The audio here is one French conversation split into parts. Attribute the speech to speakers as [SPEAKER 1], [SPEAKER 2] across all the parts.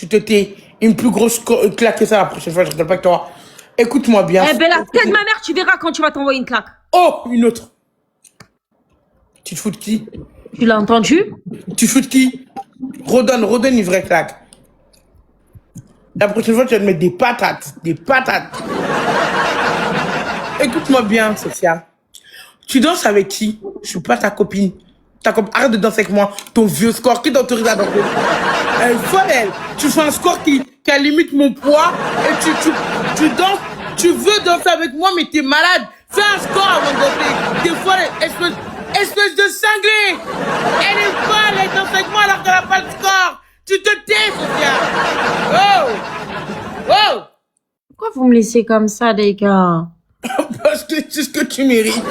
[SPEAKER 1] Tu te tais. Une plus grosse claque que ça la prochaine fois, je rigole pas avec toi. Écoute-moi bien.
[SPEAKER 2] Eh ben la tête de ma mère, tu verras quand tu vas t'envoyer une claque.
[SPEAKER 1] Oh, une autre. Tu te fous de qui?
[SPEAKER 2] Tu l'as entendu?
[SPEAKER 1] Tu te fous de qui? Redonne une vraie claque. La prochaine fois, tu vas te mettre des patates. Des patates. Écoute-moi bien, Sophia. Tu danses avec qui? Je suis pas ta copine. Arrête de danser avec moi. Ton vieux score qui t'autorise à danser. Elle est folle, elle. Tu fais un score qui a limite mon poids et tu danses. Tu veux danser avec moi, mais t'es malade. Fais un score avant de danser. T'es folle, espèce de cinglé. Elle est folle, elle danse avec moi alors qu'elle a pas le score. Tu te tais, Sophia. Oh! Oh!
[SPEAKER 2] Pourquoi vous me laissez comme ça, les gars?
[SPEAKER 1] Parce que c'est ce que tu mérites.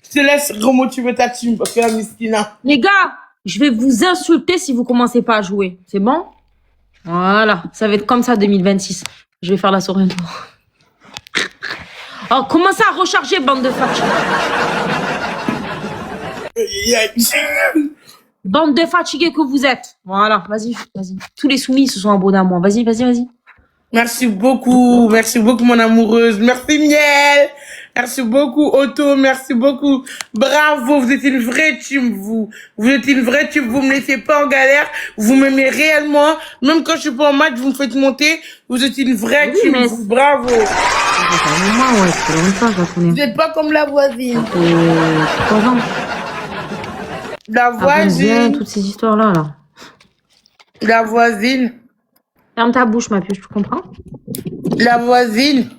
[SPEAKER 1] Je te laisse remotiver ta team parce que la Miskina.
[SPEAKER 2] Les gars, je vais vous insulter si vous commencez pas à jouer. C'est bon? Voilà, ça va être comme ça 2026. Je vais faire la soirée. Oh, commencez à recharger, bande de fatigués. Bande de fatigués que vous êtes. Voilà, vas-y. Tous les soumis se sont abonnés à moi. Vas-y.
[SPEAKER 1] Merci beaucoup, mon amoureuse. Merci, Miel. Merci beaucoup, Otto. Merci beaucoup. Bravo, vous êtes une vraie team, vous. Vous êtes une vraie team. Vous me laissez pas en galère. Vous m'aimez réellement. Même quand je suis pas en match, vous me faites monter. Vous êtes une vraie team,
[SPEAKER 2] mais...
[SPEAKER 1] vous. Bravo. Vous n'êtes pas comme la voisine.
[SPEAKER 2] 3 ans.
[SPEAKER 1] La voisine.
[SPEAKER 2] Toutes ces histoires-là, là.
[SPEAKER 1] La voisine.
[SPEAKER 2] Ferme ta bouche, ma puce, tu comprends?
[SPEAKER 1] La voisine.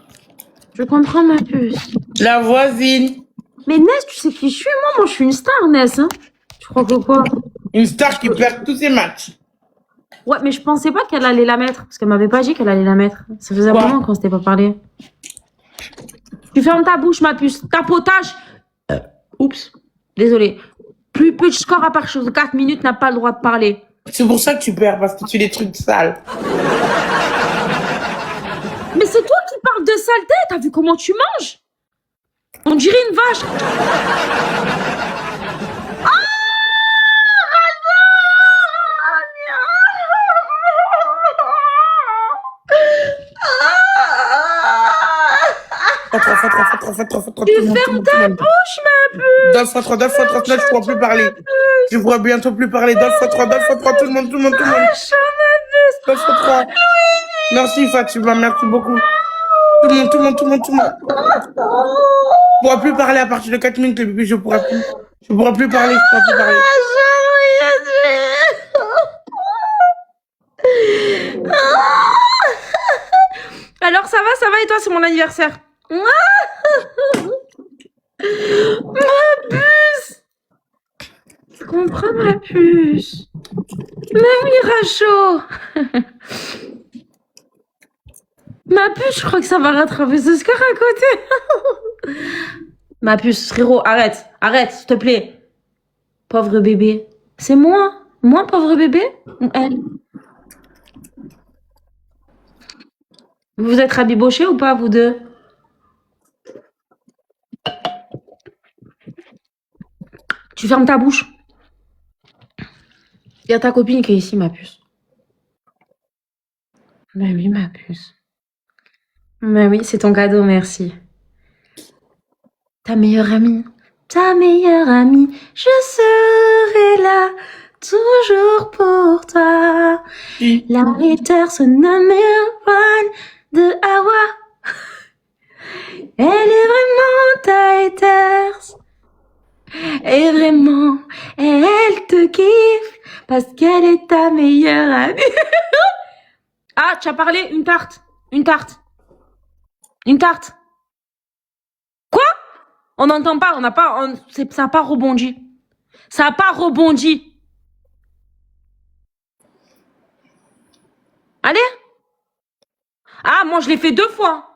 [SPEAKER 2] Je comprends, ma puce.
[SPEAKER 1] La voisine.
[SPEAKER 2] Mais Ness, tu sais qui je suis? Moi, je suis une star, Ness. Hein? Tu crois que quoi?
[SPEAKER 1] Une star qui perd tous ses matchs.
[SPEAKER 2] Ouais, mais je pensais pas qu'elle allait la mettre. Parce qu'elle m'avait pas dit qu'elle allait la mettre. Ça faisait un moment qu'on s'était pas parlé. Tu fermes ta bouche, ma puce. Tapotage. Oups. Désolé. Plus peu de score à part chose de 4 minutes n'a pas le droit de parler.
[SPEAKER 1] C'est pour ça que tu perds, parce que tu fais des trucs sales.
[SPEAKER 2] Mais c'est toi qui parles de saleté. T'as vu comment tu manges? On dirait une vache. Tu fermes ta bouche, ma puce.
[SPEAKER 1] Donne fois 3, je pourrai plus parler. Je pourrai bientôt plus parler. Donne fois 3, tout le monde. Donne fois 3. Merci Fatima, merci beaucoup. Tout le monde. Je pourrai plus parler à partir de 4 minutes, les bébés, je pourrai plus parler.
[SPEAKER 2] Alors ça va et toi, c'est mon anniversaire. Ma puce. Je comprends, ma puce. Mamie Rachaud. Ma puce, je crois que ça va rattraper ce score à côté. Ma puce, frérot, arrête, s'il te plaît. Pauvre bébé. C'est moi, pauvre bébé, ou elle? Vous êtes rabibochés ou pas, vous deux? Tu fermes ta bouche. Il y a ta copine qui est ici, ma puce. Mais oui, ma puce. Mais oui, c'est ton cadeau, merci. Ta meilleure amie, je serai là, toujours pour toi. La haters number one de Hawa. Elle est vraiment ta haters. Et vraiment, elle te kiffe parce qu'elle est ta meilleure amie. Ah, tu as parlé? Une tarte. Quoi? On n'entend pas, ça n'a pas rebondi. Allez. Ah, moi je l'ai fait 2 fois.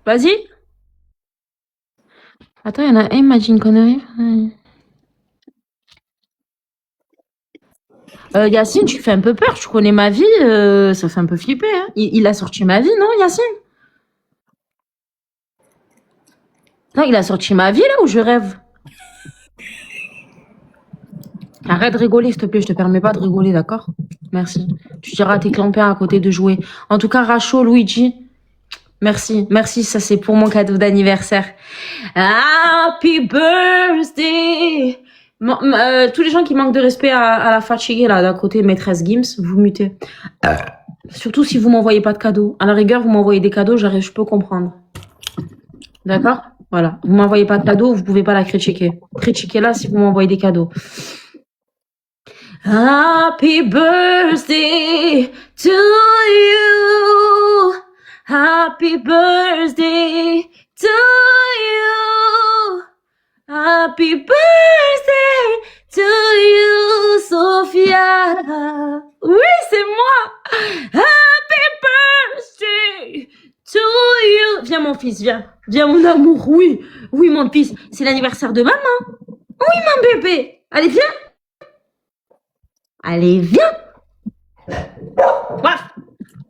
[SPEAKER 2] Vas-y. Attends, il y en a un, il m'a dit une connerie. Yacine, tu fais un peu peur, tu connais ma vie, ça fait un peu flipper. Hein. Il a sorti ma vie, non, Yacine? Non, il a sorti ma vie, là, où je rêve. Arrête de rigoler, s'il te plaît. Je te permets pas de rigoler, d'accord? Merci. Tu diras à tes clampins à côté de jouer. En tout cas, Racho, Luigi, merci. Merci, ça c'est pour mon cadeau d'anniversaire. Happy birthday. Tous les gens qui manquent de respect à la fatiguée, là, d'à côté, maîtresse Gims, vous mutez. Surtout si vous m'envoyez pas de cadeaux. À la rigueur, vous m'envoyez des cadeaux, je peux comprendre. D'accord? Voilà. Vous m'envoyez pas de cadeaux, vous pouvez pas la critiquer. Critiquez-la si vous m'envoyez des cadeaux. Happy birthday to you. Happy birthday to you. Happy birthday to you, Sophia. Oui, c'est moi. Happy birthday to you. Viens, mon fils, viens. Viens, mon amour. Oui, oui, mon fils. C'est l'anniversaire de maman. Oui, mon bébé. Allez, viens. Allez, viens. Waf.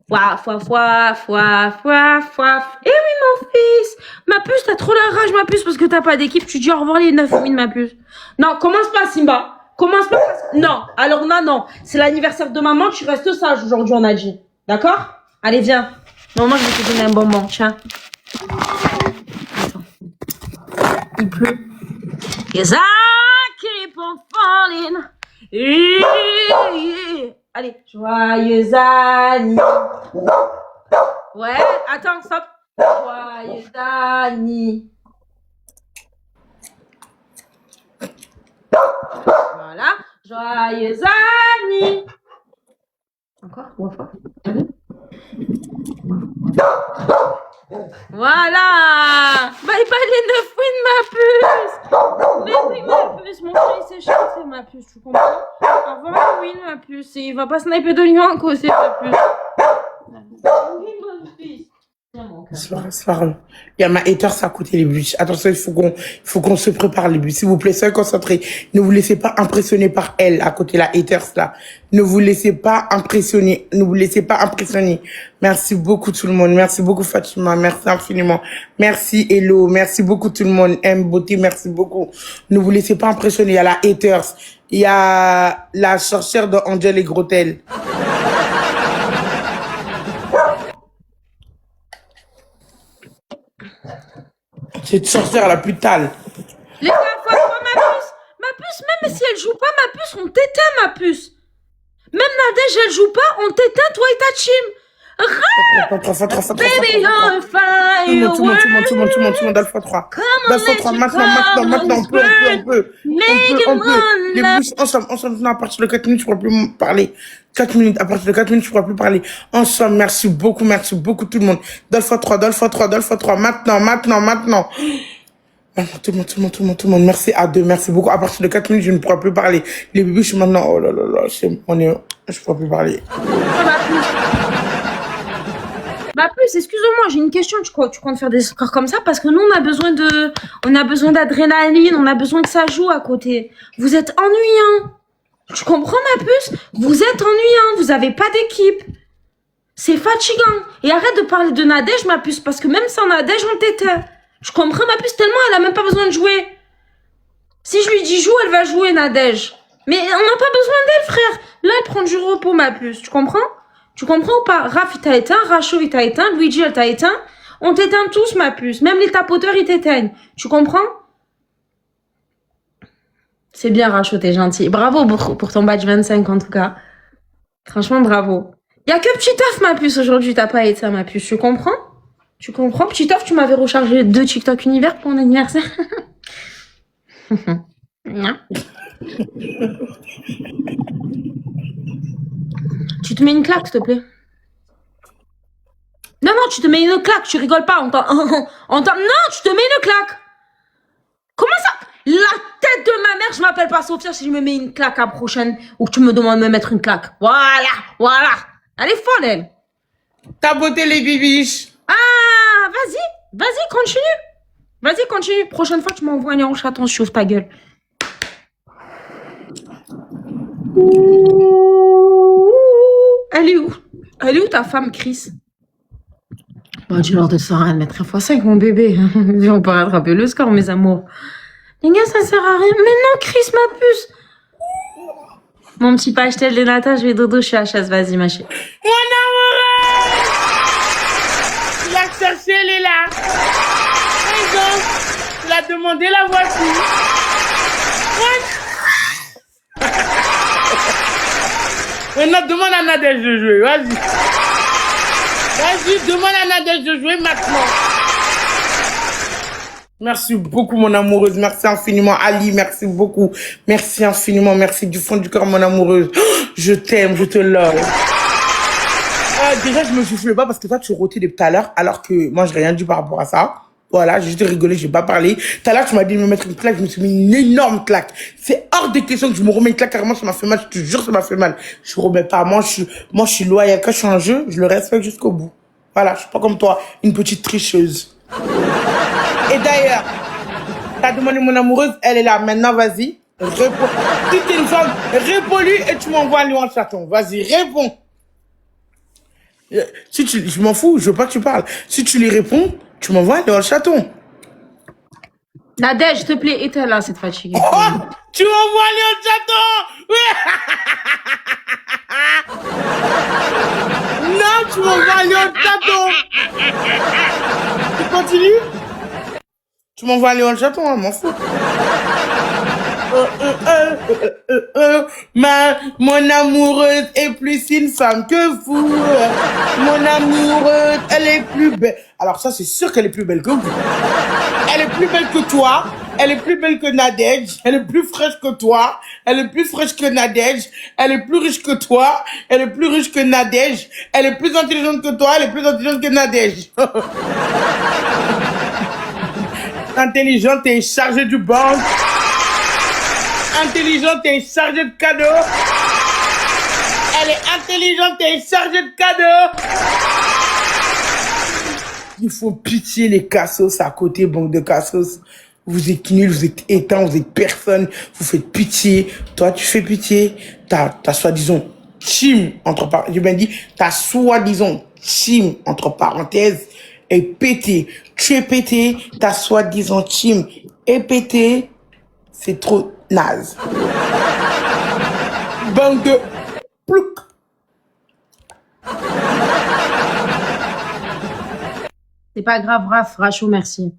[SPEAKER 2] Waf, waf, waf, waf, waf, waf. Eh oui, mon fils. Ma puce, t'as trop la rage, ma puce, parce que t'as pas d'équipe. Tu dis au revoir les 9000, ma puce. Non, commence pas, Simba. Commence pas. Non, alors non. C'est l'anniversaire de maman, tu restes sage aujourd'hui, on a dit. D'accord? Allez, viens. Maman, je vais te donner un bonbon, tiens. Attends. Il pleut. Yes, I keep on falling. Allez, joyeux anniversaire. Ouais, attends, stop. Joyeux anniversaire. Voilà, joyeux anniversaire. Encore, ou fois. Voilà. Bye bye les 9 wins, ma puce. Mais oui, ma puce, mon chéri s'est chancé, ma puce, tu comprends? Au revoir, win, ma puce. Et il va pas sniper de Lyon encore, c'est ma puce. Oui, mon fils.
[SPEAKER 1] C'est pas grave. Il y a ma haters à côté les buts. Attention, il faut qu'on se prépare les buts. S'il vous plaît, soyez concentrés. Ne vous laissez pas impressionner par elle à côté la haters là. Ne vous laissez pas impressionner. Ne vous laissez pas impressionner. Merci beaucoup tout le monde. Merci beaucoup Fatima. Merci infiniment. Merci Hello. Merci beaucoup tout le monde. M Beauté. Merci beaucoup. Ne vous laissez pas impressionner. Il y a la haters. Il y a la sorcière de Angel et Grotel. Cette sorcière la putale.
[SPEAKER 2] Les gars, faut avoir ma puce, même si elle joue pas, ma puce, on t'éteint, ma puce. Même Nadège, elle joue pas, on t'éteint, toi et ta team. Baby, on fire.
[SPEAKER 1] Tout le monde, Alpha 3. Alpha 3, maintenant, on peut. Les bouches, ensemble, à partir de 4 minutes, je pourrais plus parler. 4 minutes, à partir de 4 minutes, je pourrais plus parler. Ensemble, merci beaucoup tout le monde. Alpha 3, maintenant. Tout le monde, merci à deux, merci beaucoup. À partir de 4 minutes, je ne pourrai plus parler. Les bébés, maintenant, oh là là, je ne pourrai plus parler.
[SPEAKER 2] Ma puce, excuse-moi, j'ai une question. Tu comptes faire des scores comme ça? Parce que nous, on a besoin d'adrénaline, on a besoin que ça joue à côté. Vous êtes ennuyant. Tu comprends, ma puce? Vous êtes ennuyant, vous avez pas d'équipe. C'est fatigant. Et arrête de parler de Nadège, ma puce, parce que même sans Nadège, on t'éteint. Je comprends, ma puce, tellement elle a même pas besoin de jouer. Si je lui dis joue, elle va jouer, Nadège. Mais on n'a pas besoin d'elle, frère. Là, elle prend du repos, ma puce. Tu comprends? Tu comprends ou pas? Raph, il t'a éteint, Racho, il t'a éteint, Luigi, elle t'a éteint. On t'éteint tous, ma puce. Même les tapoteurs, ils t'éteignent. Tu comprends? C'est bien, Racho, t'es gentil. Bravo pour ton badge 25, en tout cas. Franchement, bravo. Y'a que Petit Off, ma puce, aujourd'hui, t'as pas éteint, ma puce. Tu comprends? Tu comprends? Petit Off, tu m'avais rechargé 2 TikTok univers pour mon anniversaire. Non. Tu te mets une claque, s'il te plaît. Non, tu te mets une claque, tu rigoles pas. Non, tu te mets une claque. Comment ça? La tête de ma mère, je m'appelle pas Sophia si je me mets une claque à la prochaine ou que tu me demandes de me mettre une claque. Voilà. Elle est folle, elle.
[SPEAKER 1] Ta beauté, les bibiches.
[SPEAKER 2] Ah, vas-y, continue. Prochaine fois, tu m'envoies un chaton, je chauffe ta gueule. Elle est où ta femme, Chris? Bon, dis-leur de ça, de mettre 1x5, mon bébé. On peut rattraper le score, mes amours. Les gars, ça sert à rien. Mais non, Chris, ma puce. Mon petit pastel de Nata, je vais dodo, je suis à chasse. Vas-y, ma chérie.
[SPEAKER 1] Mon amoureux! Tu l'as cherché, elle est là. Et donc, tu l'as demandé la voiture. Maintenant, demande à Nadège de jouer. Vas-y. Vas-y, demande à Nadège de jouer maintenant. Merci beaucoup, mon amoureuse. Merci infiniment, Ali. Merci beaucoup. Merci infiniment. Merci du fond du cœur, mon amoureuse. Je t'aime, je te love. Déjà, je me souffle pas parce que toi, tu rôtais depuis tout à l'heure, alors que moi, j'ai rien dit par rapport à ça. Voilà, j'ai juste rigolé, j'ai pas parlé. Tout à l'heure, tu m'as dit de me mettre une claque, je me suis mis une énorme claque. C'est hors de question que je me remets une claque, carrément, ça m'a fait mal, je te jure, ça m'a fait mal. Je remets pas, moi, je suis loyale. Quand je suis en jeu, je le respecte jusqu'au bout. Voilà, je suis pas comme toi, une petite tricheuse. Et d'ailleurs, t'as demandé mon amoureuse, elle est là. Maintenant, vas-y, réponds. Si t'es une femme, réponds-lui et tu m'envoies un lion en chaton. Vas-y, réponds. Je m'en fous, je veux pas que tu parles. Si tu lui réponds, tu m'envoies un lion en chaton.
[SPEAKER 2] Nadège, s'il te plaît, éteins là, cette fatigue.
[SPEAKER 1] Oh, tu m'envoies un lion en chaton. Non, tu m'envoies un lion en chaton. Tu continues? Tu m'envoies un lion en chaton, hein, m'en fous. Mon amoureuse est plus une femme que vous. Mon amoureuse, elle est plus belle. Alors ça, c'est sûr qu'elle est plus belle que vous. Elle est plus belle que toi. Elle est plus belle que Nadège. Elle est plus fraîche que toi. Elle est plus fraîche que Nadège. Elle est plus riche que toi. Elle est plus riche que Nadège. Elle est plus intelligente que toi. Elle est plus intelligente que Nadège. Intelligente et chargée du banque. Intelligente et chargée de cadeaux. Elle est intelligente et chargée de cadeaux. Il faut pitié les cassos à côté, banque de cassos. Vous êtes nuls, vous êtes éteints, vous êtes personne. Vous faites pitié. Toi, tu fais pitié. T'as soi-disant team, entre parenthèses. J'ai bien dit, t'as soi-disant team, entre parenthèses, est pété. Tu es pété, t'as soi-disant team est pété. C'est trop naze. Bande de plouc.
[SPEAKER 2] C'est pas grave, Raph, Rachaud, merci.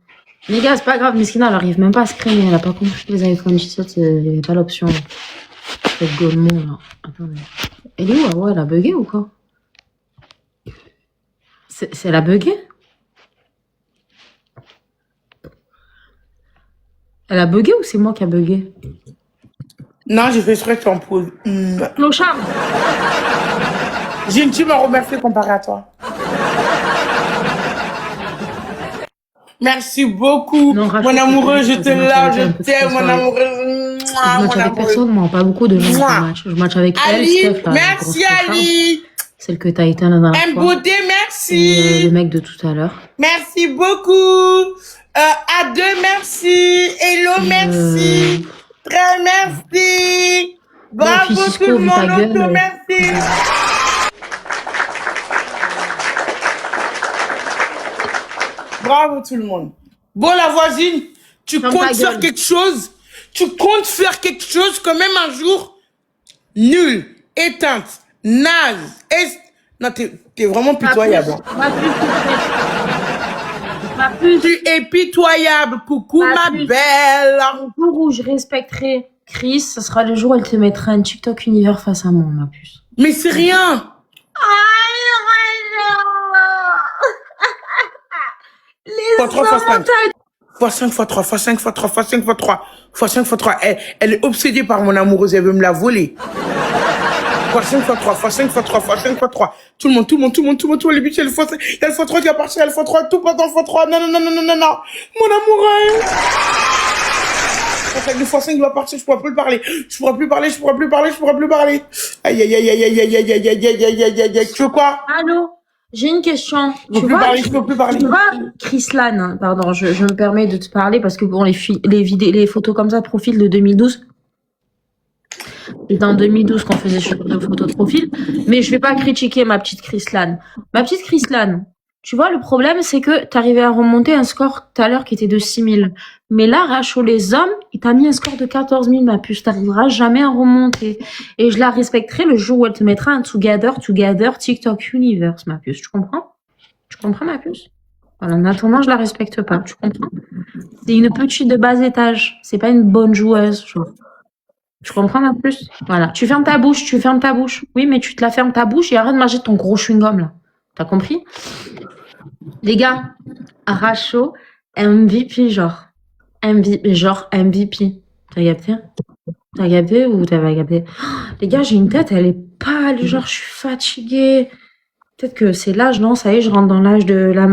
[SPEAKER 2] Les gars, c'est pas grave, Miskina, elle arrive même pas à se créer, elle a pas compris que les iPhone 17, il y avait pas l'option. Cette golemon, là. Attendez. Elle est où, ah ouais, elle a bugué ou quoi? Elle a bugué? Elle a bugué ou c'est moi qui a bugué?
[SPEAKER 1] Non, j'ai fait exprès que tu en poses.
[SPEAKER 2] Clochard!
[SPEAKER 1] J'ai une team à remercier comparé à toi. Merci beaucoup,
[SPEAKER 2] Non, Raphaël,
[SPEAKER 1] mon amoureux, je te
[SPEAKER 2] c'est
[SPEAKER 1] lave,
[SPEAKER 2] un
[SPEAKER 1] je
[SPEAKER 2] peu
[SPEAKER 1] t'aime, mon
[SPEAKER 2] stressant.
[SPEAKER 1] amoureux.
[SPEAKER 2] Je match avec personne, moi, pas beaucoup de gens qui matchent. Je match avec elle,
[SPEAKER 1] Ali,
[SPEAKER 2] Steph, là,
[SPEAKER 1] merci
[SPEAKER 2] grosse clocharde.
[SPEAKER 1] Ali.
[SPEAKER 2] Celle que t'as éteint la dernière fois.
[SPEAKER 1] Beauté,
[SPEAKER 2] Et
[SPEAKER 1] merci.
[SPEAKER 2] le mec de tout à l'heure.
[SPEAKER 1] Merci beaucoup. À deux, merci. Hello, merci. Très merci. Bravo
[SPEAKER 2] Francisco,
[SPEAKER 1] tout le
[SPEAKER 2] vu ta
[SPEAKER 1] monde,
[SPEAKER 2] gueule,
[SPEAKER 1] auto, merci. Bravo tout le monde. Bon, la voisine, tu
[SPEAKER 2] Ferme ta
[SPEAKER 1] comptes faire
[SPEAKER 2] gueule.
[SPEAKER 1] quelque chose? Tu comptes faire quelque chose quand même un jour? Nul, éteinte, naze, non, t'es vraiment pitoyable.
[SPEAKER 2] Ma puce, ma puce.
[SPEAKER 1] Tu es pitoyable. Coucou
[SPEAKER 2] Ma
[SPEAKER 1] ma
[SPEAKER 2] puce.
[SPEAKER 1] belle.
[SPEAKER 2] Le jour où je respecterai Chris, ce sera le jour où elle te mettra un TikTok univers face à moi, ma puce.
[SPEAKER 1] Mais c'est rien. Fois 3, fois 5. Fois 5, fois 3, fois 5, fois 3, fois 5, fois 3. Fois 5, fois 3. Elle est obsédée par mon amoureuse, elle veut me la voler. Fois 5, fois 3, fois 5, fois 3, fois 5, fois 3. Tout le monde, les bitches, il y a le fois 5, il y a le fois 3 qui va partir, il y a le fois 3, tout passe dans le fois 3. Non. Mon amoureux. Le fois 5 il va partir, je pourrai plus parler. Aïe. Tu veux quoi?
[SPEAKER 2] Allô? J'ai une question.
[SPEAKER 1] Je peux plus parler.
[SPEAKER 2] Tu vois, Chrislan, hein, pardon, je me permets de te parler parce que bon, les photos comme ça de profil de 2012. C'était en 2012 qu'on faisait de photos de profil. Mais je vais pas critiquer ma petite Chrislan. Ma petite Chrislan, Tu vois, le problème, c'est que t'arrivais à remonter un score tout à l'heure qui était de 6000. Mais là, Racho, les hommes, il t'a mis un score de 14 000, ma puce. T'arriveras jamais à remonter. Et je la respecterai le jour où elle te mettra un Together, TikTok Universe, ma puce. Tu comprends? Tu comprends, ma puce? Voilà, en attendant, je la respecte pas. Tu comprends? C'est une petite de bas étage. C'est pas une bonne joueuse, genre. Tu comprends, ma puce? Voilà. Tu fermes ta bouche, tu fermes ta bouche. Oui, mais tu te la fermes ta bouche et arrête de manger ton gros chewing-gum, là. T'as compris? Les gars, Racho, MVP, genre. MVP. T'as capté? T'as capté ou t'as pas capté? Oh, les gars, j'ai une tête, elle est pâle, genre, je suis fatiguée. Peut-être que c'est l'âge, non? Ça y est, je rentre dans l'âge de la...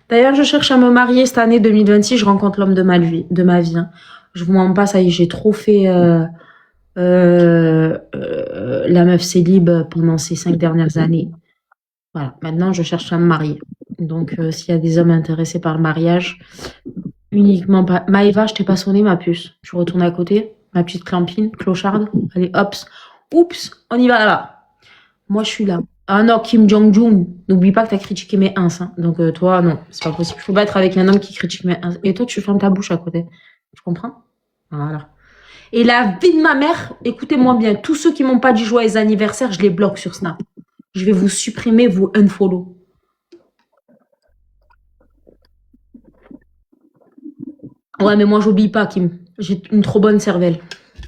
[SPEAKER 2] D'ailleurs, je cherche à me marier cette année 2026, je rencontre l'homme de ma vie, hein. Je vous mens pas, ça y est, j'ai trop fait la meuf célib pendant ces 5 dernières années. Voilà, maintenant, je cherche à me marier. Donc, s'il y a des hommes intéressés par le mariage, uniquement pas. Maëva, je t'ai pas sonné, ma puce. Je retourne à côté, ma petite clampine, clocharde. Allez, hops. Oups, on y va là-bas. Moi, je suis là. Ah non, Kim Jong-un, n'oublie pas que t'as critiqué mes ins. Hein. Donc, toi, non, c'est pas possible. Faut pas être avec un homme qui critique mes ins. Et toi, tu fermes ta bouche à côté. Tu comprends? Voilà. Et la vie de ma mère, écoutez-moi bien, tous ceux qui m'ont pas dit joyeux anniversaire, je les bloque sur Snap. Je vais vous supprimer, vous unfollow. Ouais, mais moi, j'oublie pas, Kim. J'ai une trop bonne cervelle.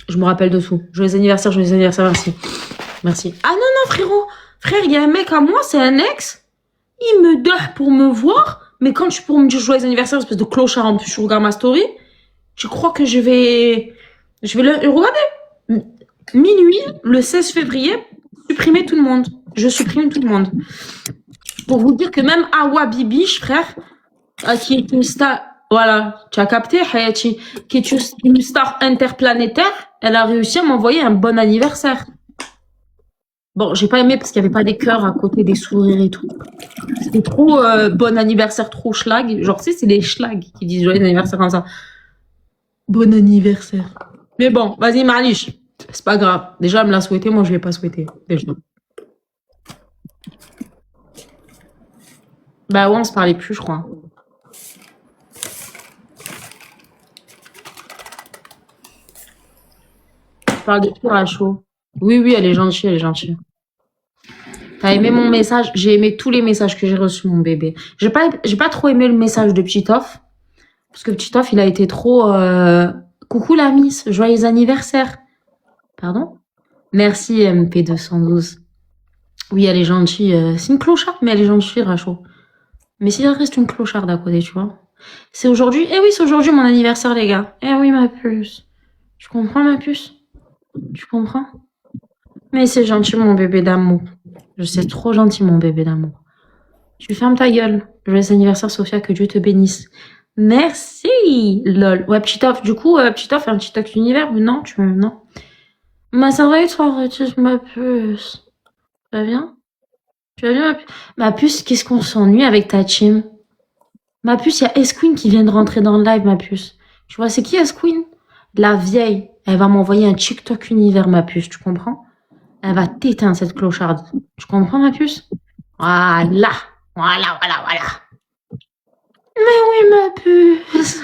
[SPEAKER 2] Je me rappelle dessous. Joyeux anniversaire, merci. Merci. Ah non, non, frérot. Frère, il y a un mec à moi, c'est un ex. Il me dort pour me voir. Mais quand tu pour me dire joyeux anniversaire, espèce de clochard en plus, je regarde ma story. Tu crois que je vais le regarder. Minuit, le 16 février, supprimer tout le monde. Je supprime tout le monde. Pour vous dire que même Awa Bibiche, frère, qui est une star, voilà, tu as capté, Hayati, qui est une star interplanétaire, elle a réussi à m'envoyer un bon anniversaire. Bon, j'ai pas aimé parce qu'il y avait pas des cœurs à côté des sourires et tout. C'était trop bon anniversaire, trop schlag. Genre, tu sais, c'est les schlags qui disent joyeux anniversaire comme ça. Bon anniversaire. Mais bon, vas-y, Marliche. C'est pas grave. Déjà, elle me l'a souhaité, moi, je l'ai pas souhaité. Déjà. Bah ouais, on se parlait plus, je crois. Je parle de tout à chaud. Oui, oui, elle est gentille, elle est gentille. T'as aimé mon message? J'ai aimé tous les messages que j'ai reçus, mon bébé. J'ai pas trop aimé le message de Pchitoff. Parce que Pchitoff, il a été trop... Coucou la miss, joyeux anniversaire. Pardon? Merci MP212. Oui, elle est gentille. C'est une clocharde, mais elle est gentille, Racho. Mais s'il reste une clocharde à côté, tu vois. C'est aujourd'hui... Eh oui, c'est aujourd'hui mon anniversaire, les gars. Eh oui, ma puce. Tu comprends, ma puce? Tu comprends? Mais c'est gentil, mon bébé d'amour. Je sais, trop gentil, mon bébé d'amour. Tu fermes ta gueule. Joyeux anniversaire, Sophia, que Dieu te bénisse. Merci, lol. Ouais, Pchitoff, du coup, Pchitoff, un TikTok univers, mais non, non. Ma Sandra, tu arrêtes ma puce. Tu vas bien? Tu vas bien, ma puce? Ma puce, qu'est-ce qu'on s'ennuie avec ta team? Ma puce, il y a S-Queen qui vient de rentrer dans le live, ma puce. Tu vois, c'est qui S-Queen? La vieille. Elle va m'envoyer un TikTok univers, ma puce, tu comprends? Elle va t'éteindre, cette clocharde. Tu comprends, ma puce? Voilà. Mais oui, ma puce.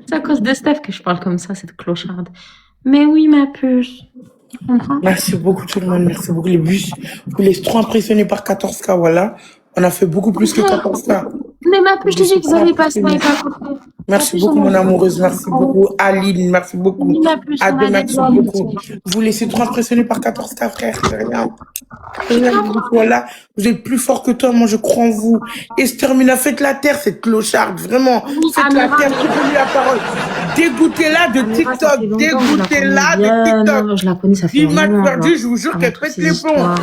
[SPEAKER 2] C'est à cause de Steph que je parle comme ça, cette clocharde. Mais oui, ma puce. Tu comprends?
[SPEAKER 1] Merci beaucoup tout le monde, merci beaucoup les bus. Vous laissez trop impressionnés par 14K, voilà. On a fait beaucoup plus que 14K.
[SPEAKER 2] Mais ma puce, je te dis que vous avez pas sniper à côté.
[SPEAKER 1] Merci beaucoup, mon amoureuse. Merci beaucoup, Aline. Merci beaucoup. Ado, merci beaucoup. Vous laissez trop impressionner par 14K, frère. C'est rien. Voilà. Vous êtes plus fort que toi. Moi, je crois en vous. Extermina, faites la terre, cette clocharde. Vraiment. Faites la terre, donnez la parole. Dégoûtez-la de TikTok. Dégoûtez-la de TikTok.
[SPEAKER 2] Non, je la connais, ça fait longtemps.
[SPEAKER 1] Perdu, je vous jure qu'elle pète les plombs.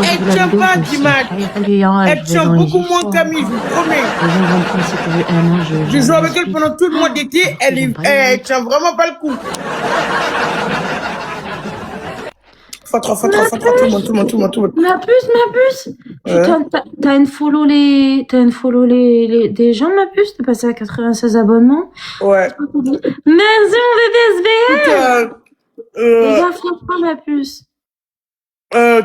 [SPEAKER 1] Elle tient pas, Dimac. Elle tient beaucoup moins Camille, je vous promets. Je joue avec elle pendant tout le mois d'été, elle tient vraiment pas le coup. Fois 3, tout le monde.
[SPEAKER 2] Ma puce. T'as une follow des gens, ma puce? T'es passé à 96 abonnements?
[SPEAKER 1] Ouais.
[SPEAKER 2] Merci, mon bébé SBL! Les gars, franchement, ma puce.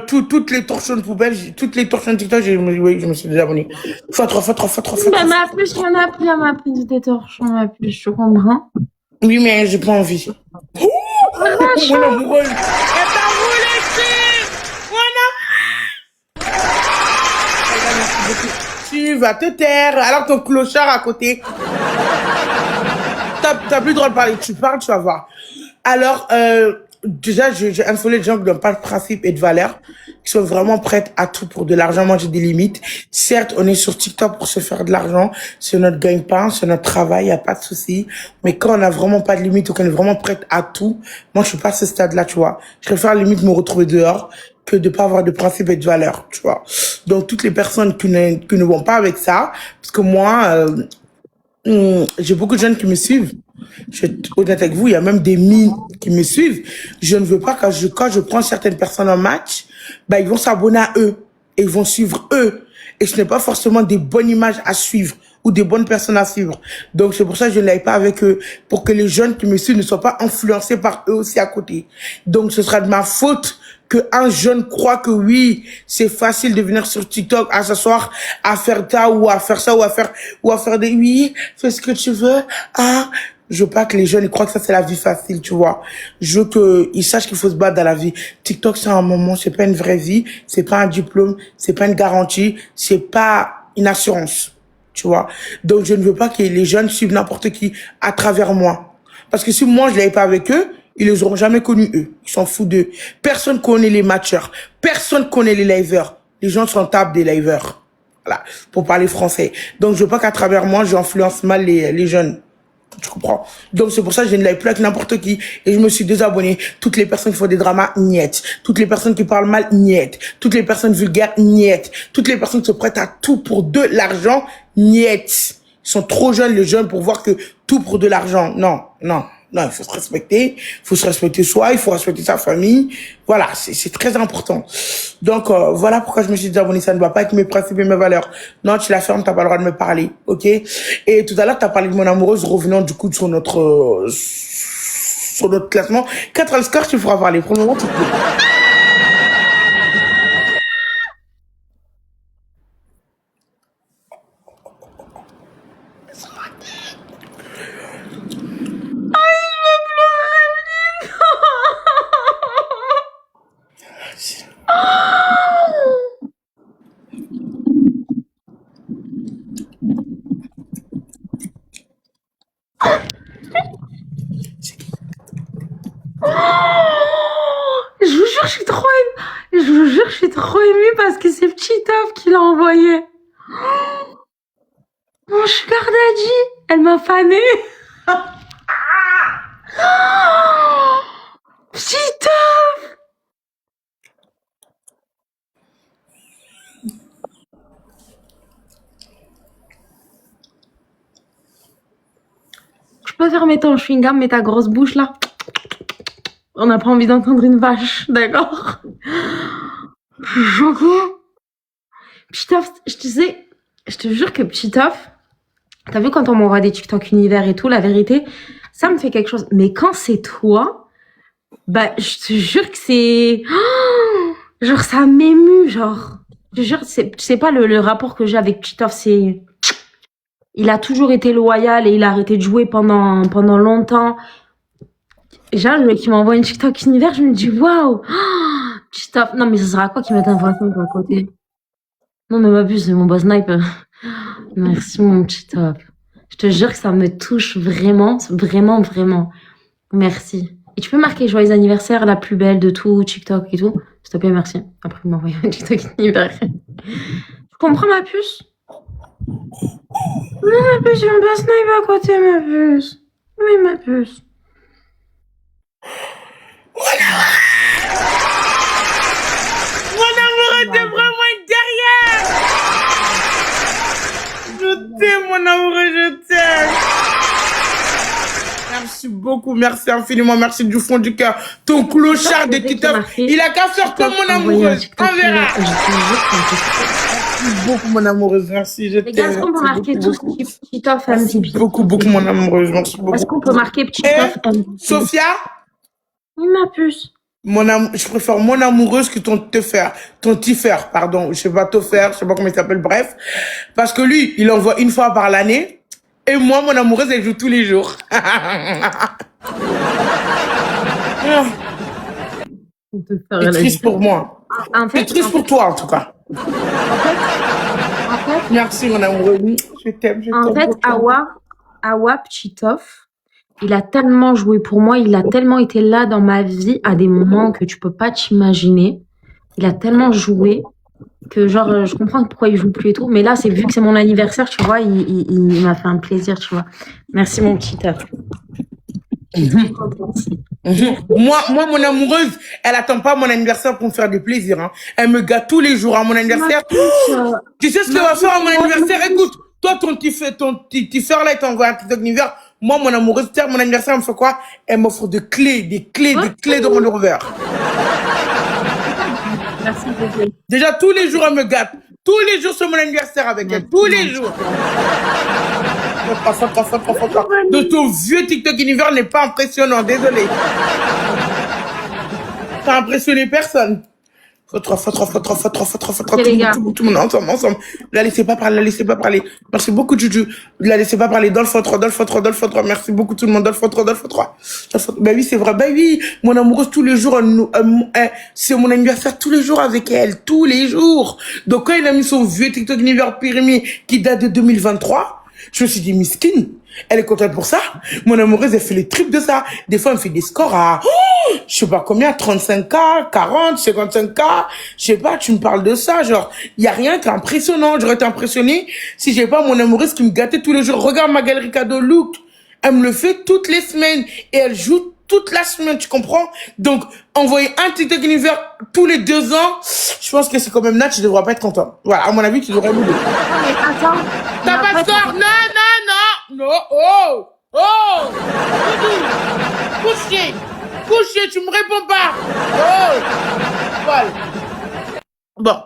[SPEAKER 1] Toutes les torchons de poubelle, toutes les torchons de TikTok, oui, je me suis déjà abonné. Fois trois, fois trois, fois trois, fois
[SPEAKER 2] Bah,
[SPEAKER 1] trois.
[SPEAKER 2] ma puce, il y en a plus à ma prise des torchons, ma puce, je comprends.
[SPEAKER 1] Oui, mais j'ai pas envie. Mon amoureuse. Elle t'a voulu, tu vas te taire. Alors ton clochard à côté. T'as plus le droit de parler. Tu parles, tu vas voir. Alors, déjà, j'ai infolé les gens qui n'ont pas de principe et de valeur, qui sont vraiment prêtes à tout pour de l'argent. Moi, j'ai des limites. Certes, on est sur TikTok pour se faire de l'argent. C'est notre gagne-pain, c'est notre travail, y a pas de souci. Mais quand on n'a vraiment pas de limite ou qu'on est vraiment prête à tout, moi, je suis pas à ce stade-là, tu vois. Je préfère limite me retrouver dehors que de pas avoir de principe et de valeur, tu vois. Donc, toutes les personnes qui ne vont pas avec ça, parce que moi, j'ai beaucoup de jeunes qui me suivent. Je vais être honnête avec vous, il y a même des mines qui me suivent. Je ne veux pas quand je prends certaines personnes en match, bah, ils vont s'abonner à eux et ils vont suivre eux. Et ce n'est pas forcément des bonnes images à suivre ou des bonnes personnes à suivre. Donc, c'est pour ça que je ne l'aille pas avec eux, pour que les jeunes qui me suivent ne soient pas influencés par eux aussi à côté. Donc, ce sera de ma faute que un jeune croit que oui, c'est facile de venir sur TikTok à s'asseoir, à faire ça ou à faire ça ou à faire des oui, fais ce que tu veux. Ah, je veux pas que les jeunes ils croient que ça c'est la vie facile, tu vois. Je veux qu'ils sachent qu'il faut se battre dans la vie. TikTok c'est un moment, c'est pas une vraie vie, c'est pas un diplôme, c'est pas une garantie, c'est pas une assurance, tu vois. Donc je ne veux pas que les jeunes suivent n'importe qui à travers moi. Parce que si moi je l'avais pas avec eux, ils les auront jamais connus eux. Ils s'en foutent d'eux. Personne connaît les matchers. Personne connaît les liveurs. Les gens sont tables des liveurs. Voilà. Pour parler français. Donc je veux pas qu'à travers moi, j'influence mal les jeunes. Tu comprends? Donc c'est pour ça que je ne live plus avec n'importe qui. Et je me suis désabonné. Toutes les personnes qui font des dramas, niet. Toutes les personnes qui parlent mal, niet. Toutes les personnes vulgaires, niet. Toutes les personnes qui se prêtent à tout pour de l'argent, niet. Ils sont trop jeunes, les jeunes, pour voir que tout pour de l'argent. Non, non. Non, il faut se respecter. Il faut se respecter soi. Il faut respecter sa famille. Voilà, c'est très important. Donc, voilà pourquoi je me suis désabonné. Ça ne va pas être mes principes et mes valeurs. Non, tu la fermes, t'as pas le droit de me parler. OK? Et tout à l'heure, t'as parlé de mon amoureuse. Revenons du coup sur notre classement. 4 le score, tu feras parler. Pour le moment, tu peux.
[SPEAKER 2] Je vous jure, je suis trop émue. Je vous jure, je suis trop émue parce que c'est Pchitov qui l'a envoyé. Mon sugar daddy, elle m'a fané. Pchitov. Je peux fermer ton chewing-gum, mais ta grosse bouche là. On n'a pas envie d'entendre une vache, d'accord? Pchitov, je te jure que Pchitov, t'as vu quand on m'envoie des TikTok univers et tout, la vérité, ça me fait quelque chose. Mais quand c'est toi, bah, je te jure que c'est... Oh, genre, ça m'émue, genre. Je te jure, c'est pas le rapport que j'ai avec Pchitov, c'est... Il a toujours été loyal et il a arrêté de jouer pendant longtemps. Déjà, le mec qui m'envoie une TikTok univers, je me dis, waouh, Pchitov. Non, mais ça sert à quoi qu'il mette un poisson de côté? Non, mais ma puce, c'est mon boss snipe. Merci, mon Pchitov. Je te jure que ça me touche vraiment, vraiment, vraiment. Merci. Et tu peux marquer joyeux anniversaire, la plus belle de tout, TikTok et tout. S'il te plaît, merci. Après, il m'a envoyé un TikTok univers. Tu comprends, ma puce? Non, ma puce, j'ai mon boss snipe à côté, ma puce. Oui, ma puce.
[SPEAKER 1] Mon amoureux, t'es vraiment une guerrière. Je t'aime, mon amoureux, je t'aime. Merci beaucoup, merci infiniment, merci du fond du cœur. Ton clochard de TikTok, il a qu'à faire comme mon amoureuse. On verra. Merci beaucoup, mon amoureuse, merci, je
[SPEAKER 2] Les gars, est-ce
[SPEAKER 1] t'aime.
[SPEAKER 2] qu'on peut marquer tout ce qui Pchitov
[SPEAKER 1] Merci
[SPEAKER 2] MVP?
[SPEAKER 1] beaucoup, beaucoup, mon amoureuse, merci beaucoup.
[SPEAKER 2] Est-ce qu'on peut marquer Pchitov MVP?
[SPEAKER 1] Sophia?
[SPEAKER 2] Oui, ma puce.
[SPEAKER 1] Je préfère mon amoureuse que ton tifeur, pardon. Je sais pas faire, je sais pas comment il s'appelle, bref. Parce que lui, il envoie une fois par l'année. Et moi, mon amoureuse, elle joue tous les jours.
[SPEAKER 2] On peut faire
[SPEAKER 1] C'est
[SPEAKER 2] la
[SPEAKER 1] triste pour moi.
[SPEAKER 2] En
[SPEAKER 1] C'est
[SPEAKER 2] fait,
[SPEAKER 1] triste pour toi, en tout cas.
[SPEAKER 2] en fait,
[SPEAKER 1] Merci, mon amoureux. Je t'aime
[SPEAKER 2] en fait,
[SPEAKER 1] beaucoup.
[SPEAKER 2] Awa Pchitov, il a tellement joué pour moi, il a tellement été là dans ma vie à des moments que tu peux pas t'imaginer. Il a tellement joué que genre je comprends pourquoi il joue plus et tout, mais là c'est vu que c'est mon anniversaire, tu vois, il m'a fait un plaisir, tu vois. Merci mon petit œuf.
[SPEAKER 1] Moi, mon amoureuse, elle attend pas mon anniversaire pour me faire des plaisirs. Hein. Elle me gâte tous les jours à mon anniversaire. Tu sais ce qu'elle va faire à mon anniversaire? Écoute, toi, ton petit frère là, il t'envoie un TikTok anniversaire. Moi, mon amoureuse, mon anniversaire, elle me fait quoi? Elle m'offre des clés de Range Rover.
[SPEAKER 2] Merci bébé.
[SPEAKER 1] Déjà, tous les jours, elle me gâte. Tous les jours, c'est mon anniversaire avec elle. Tous les jours. De ton vieux TikTok univers n'est pas impressionnant, désolé. T'as impressionné personne. Faut trop, tout le monde ensemble. La laissez pas parler. Merci beaucoup, Juju. La laissez pas parler. Dans le faux 3. Merci beaucoup, tout le monde. Dans le faux 3. Bah oui, c'est vrai. Bah oui, mon amoureuse, tous les jours, c'est mon anniversaire tous les jours avec elle. Tous les jours. Donc, quand il a mis son vieux TikTok univers périmé qui date de 2023, je me suis dit, miskin, elle est contente pour ça. Mon amoureuse, elle fait les tripes de ça. Des fois, elle me fait des scores à, je sais pas combien, 35K, 40, 55K. Je sais pas, tu me parles de ça. Genre, il y a rien qui est impressionnant. J'aurais été impressionné si j'ai pas mon amoureuse qui me gâtait tous les jours. Regarde ma galerie cadeau look. Elle me le fait toutes les semaines. Et elle joue toute la semaine, tu comprends? Donc, envoyer un TikTok univers tous les 2 ans, je pense que c'est quand même Nat, tu devrais pas être content. Voilà, à mon avis, tu devrais l'oublier.
[SPEAKER 2] Mais attends.
[SPEAKER 1] T'as pas de score? Non, oh! Couché, tu me réponds pas. Oh! Voilà. Bon,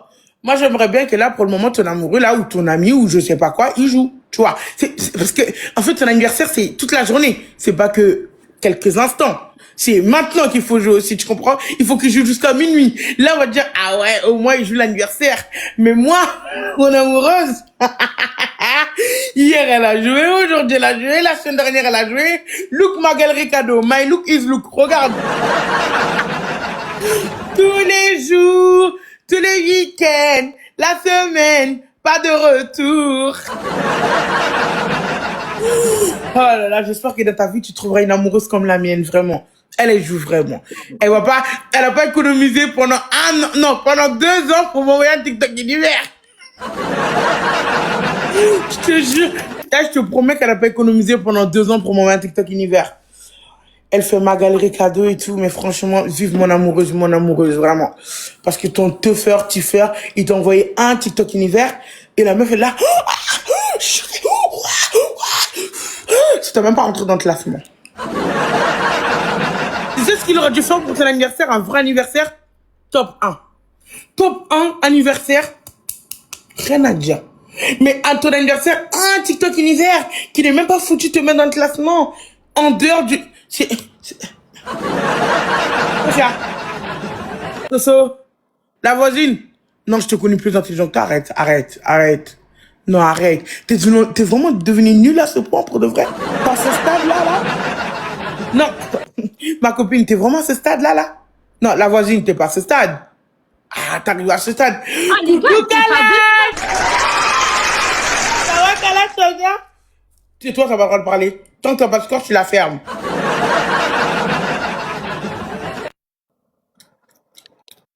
[SPEAKER 1] moi j'aimerais bien que là, pour le moment, ton amoureux, là, ou ton ami, ou je sais pas quoi, il joue. Tu vois, c'est parce que, en fait, ton anniversaire, c'est toute la journée. C'est pas que quelques instants. C'est maintenant qu'il faut jouer aussi, tu comprends? Il faut qu'il joue jusqu'à minuit. Là, on va te dire, ah ouais, au moins, il joue l'anniversaire. Mais moi, mon amoureuse, hier, elle a joué, aujourd'hui, elle a joué, la semaine dernière, elle a joué. Look ma galerie cadeau. My look is look. Regarde. Tous les jours, tous les week-ends, la semaine, pas de retour. Oh là là, j'espère que dans ta vie, tu trouveras une amoureuse comme la mienne, vraiment. Elle joue vraiment. Elle a pas économisé pendant pendant 2 ans pour m'envoyer un TikTok univers. Je te jure, là, je te promets qu'elle a pas économisé pendant 2 ans pour m'envoyer un TikTok univers. Elle fait ma galerie cadeau et tout, mais franchement, vive mon amoureuse, vraiment. Parce que ton tifeur, il t'a envoyé un TikTok univers, et la meuf est là. C'était même pas rentré dans le classement. Tu sais ce qu'il aurait dû faire pour son anniversaire, un vrai anniversaire? Top 1. Top 1 anniversaire. Rien à dire. Mais à ton anniversaire, un TikTok univers qui n'est même pas foutu de te mettre dans le classement. En dehors du... Soso, la voisine. Non, je te connais plus intelligent que toi. Arrête. Non, arrête. T'es vraiment devenu nul à ce point pour de vrai? Dans ce stade-là, là? Non. Ma copine, t'es vraiment à ce stade-là, là? Non, la voisine, t'es pas à ce stade. Ah, t'arrives à ce stade.
[SPEAKER 2] Ah, les gars,
[SPEAKER 1] Ça va, Kala, ça va bien? Et toi, t'as pas le droit de parler. Tant que t'as pas de score, tu la fermes.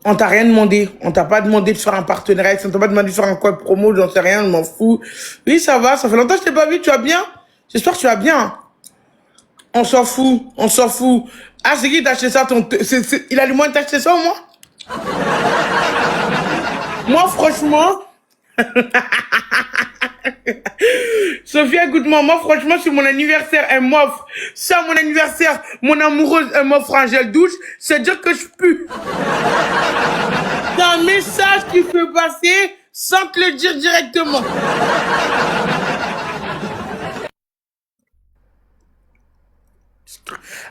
[SPEAKER 1] On t'a rien demandé. On t'a pas demandé de faire un partenariat. On t'a pas demandé de faire un code promo, j'en sais rien, je m'en fous. Oui, ça va, ça fait longtemps que je t'ai pas vu, tu vas bien? J'espère que tu vas bien. On s'en fout. Ah, c'est qui t'a acheté ça, il a le moyen de t'acheter ça au moins? Moi, franchement... Sophia, écoute-moi, moi franchement, sur mon anniversaire, elle m'offre ça, mon anniversaire, mon amoureuse, elle m'offre un gel douche, c'est dire que je pue. C'est un message qu'il peut passer sans te le dire directement.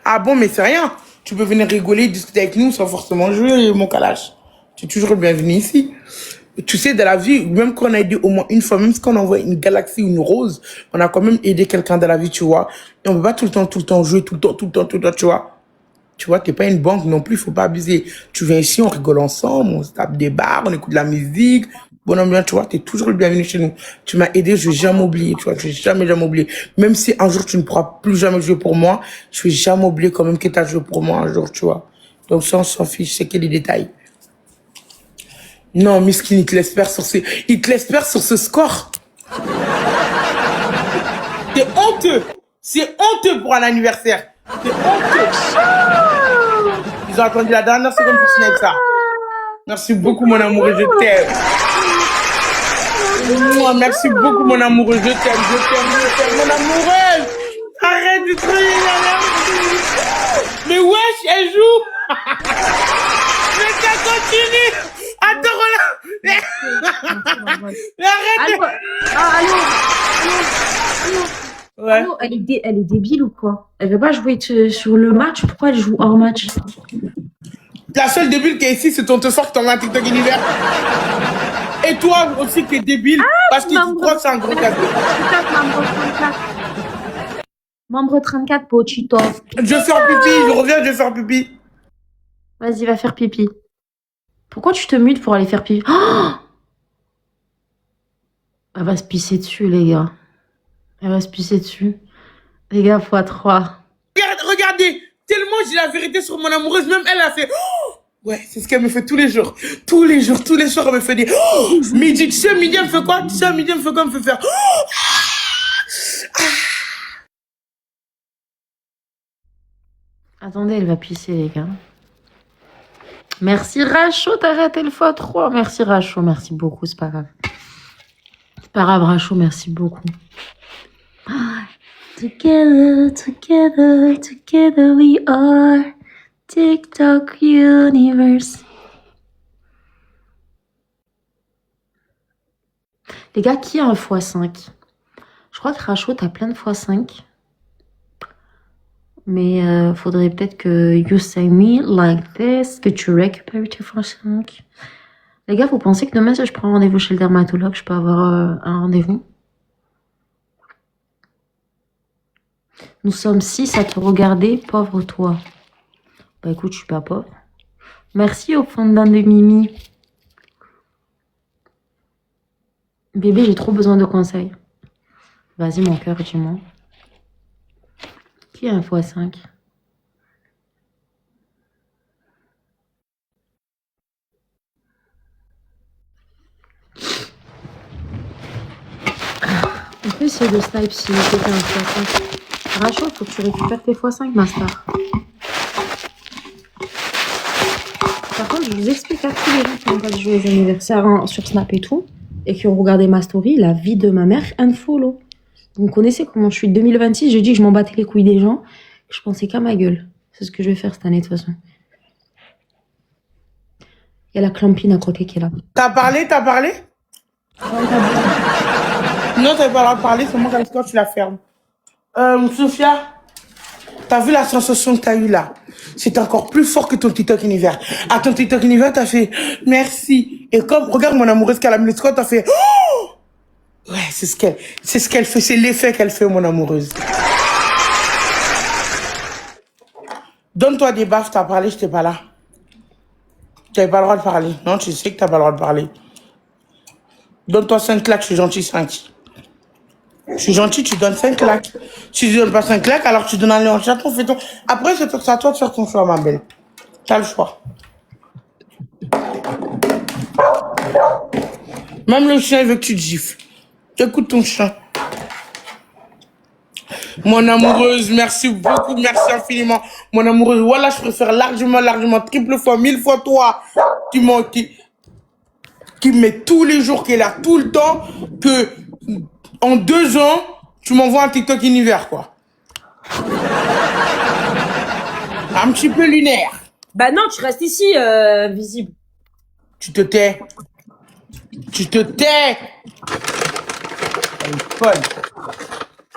[SPEAKER 1] Ah bon, mais c'est rien. Tu peux venir rigoler, discuter avec nous sans forcément jouer, mon calage. Tu es toujours le bienvenu ici. Tu sais, dans la vie, même quand on a aidé au moins une fois, même si on envoie une galaxie ou une rose, on a quand même aidé quelqu'un dans la vie, tu vois. Et on peut pas tout le temps jouer, tout le temps, tu vois. Tu vois, t'es pas une banque non plus, faut pas abuser. Tu viens ici, on rigole ensemble, on se tape des bars, on écoute de la musique. Bon ambiance, tu vois, t'es toujours le bienvenu chez nous. Tu m'as aidé, je vais jamais oublier, tu vois, je vais jamais oublier. Même si un jour tu ne pourras plus jamais jouer pour moi, je vais jamais oublier quand même que t'as joué pour moi un jour, tu vois. Donc ça, on s'en fiche, c'est que les détails. Non, Miskin, il te laisse faire sur ce score. C'est honteux. C'est honteux pour un anniversaire. C'est honteux. Ils ont attendu la dernière seconde pour signer avec ça. Merci beaucoup, mon amoureux, je t'aime. Moi, merci beaucoup, mon amoureux, je t'aime, mon amoureux. Arrête de trouver mais wesh, elle joue. Mais ça continue. Attends, mais arrête.
[SPEAKER 2] Allô, allô.
[SPEAKER 1] Ouais.
[SPEAKER 2] Allô, elle est débile ou quoi? Elle veut pas jouer sur le match? Pourquoi elle joue hors match?
[SPEAKER 1] La seule débile qui est ici, c'est ton te fort que t'en as un TikTok univers. Et toi aussi, t'es débile parce que tu crois que c'est un gros cadeau.
[SPEAKER 2] Membre 34. Membre 34, Pochito.
[SPEAKER 1] Je vais faire pipi, je reviens, je vais faire pipi.
[SPEAKER 2] Vas-y, va faire pipi. Pourquoi tu te mutes pour aller faire pipi? Oh, elle va se pisser dessus, les gars. Elle va se pisser dessus. Les gars, x3.
[SPEAKER 1] Regardez, tellement j'ai la vérité sur mon amoureuse, même elle a fait... Oh ouais, c'est ce qu'elle me fait tous les jours. Tous les soirs, elle me fait dire... Oh midi, tu sais, midi, elle me fait quoi? Tu sais, midi, elle me fait quoi? Elle me fait faire... Oh
[SPEAKER 2] Attendez, elle va pisser, les gars. Merci Rachaud, t'as raté le x3. Merci Rachaud, merci beaucoup, c'est pas grave. C'est pas grave, Rachaud, merci beaucoup. Together, together, together we are TikTok universe. Les gars, qui a un x5? Je crois que Rachaud, t'as plein de x5. Mais faudrait peut-être que you say me like this, que tu récupères tes x5. Les gars, vous pensez que demain, si je prends rendez-vous chez le dermatologue, je peux avoir un rendez-vous? Nous sommes 6 à te regarder, pauvre toi. Bah écoute, je suis pas pauvre. Merci au fondant de Mimi. Bébé, j'ai trop besoin de conseils. Vas-y, mon cœur, dis-moi. Qui a un x5? On peut essayer de snipe si c'était un x5. Rachaud, faut que tu récupères tes x5, ma star. Par contre, je vous explique à tous les gens qui n'ont pas joué aux anniversaires sur Snap et tout, et qui ont regardé ma story, la vie de ma mère, unfollow. Vous connaissez comment je suis. 2026, j'ai dit que je m'en battais les couilles des gens. Je pensais qu'à ma gueule. C'est ce que je vais faire cette année, de toute façon. Il y a la clampine à côté qui est là.
[SPEAKER 1] T'as parlé? Non, t'avais pas le droit de parler, c'est moi quand tu la fermes. Sophia, t'as vu la sensation que t'as eue là? C'est encore plus fort que ton TikTok univers. À ton TikTok univers, t'as fait merci. Et comme, regarde mon amoureuse qu'elle a mis le score, t'as fait oh ouais, c'est ce qu'elle fait, c'est l'effet qu'elle fait, mon amoureuse. Donne-toi des baffes, t'as parlé, j'étais pas là. T'avais pas le droit de parler. Non, tu sais que t'as pas le droit de parler. Donne-toi 5 claques, je suis gentil, 5. Je suis gentil, tu donnes 5 claques. Si tu donnes pas 5 claques, alors tu donnes un léon chaton, fais ton... Après, c'est à toi de faire ton choix, ma belle. T'as le choix. Même le chien, il veut que tu te gifles. Écoute ton chien. Mon amoureuse, merci beaucoup, merci infiniment. Mon amoureuse, voilà, je préfère largement, triple fois, 1000 fois toi, qui me met tous les jours, qui est là tout le temps, que en 2 ans, tu m'envoies un TikTok univers, quoi. Un petit peu lunaire.
[SPEAKER 3] Bah non, tu restes ici, visible.
[SPEAKER 1] Tu te tais. Tu te tais. Elle est folle.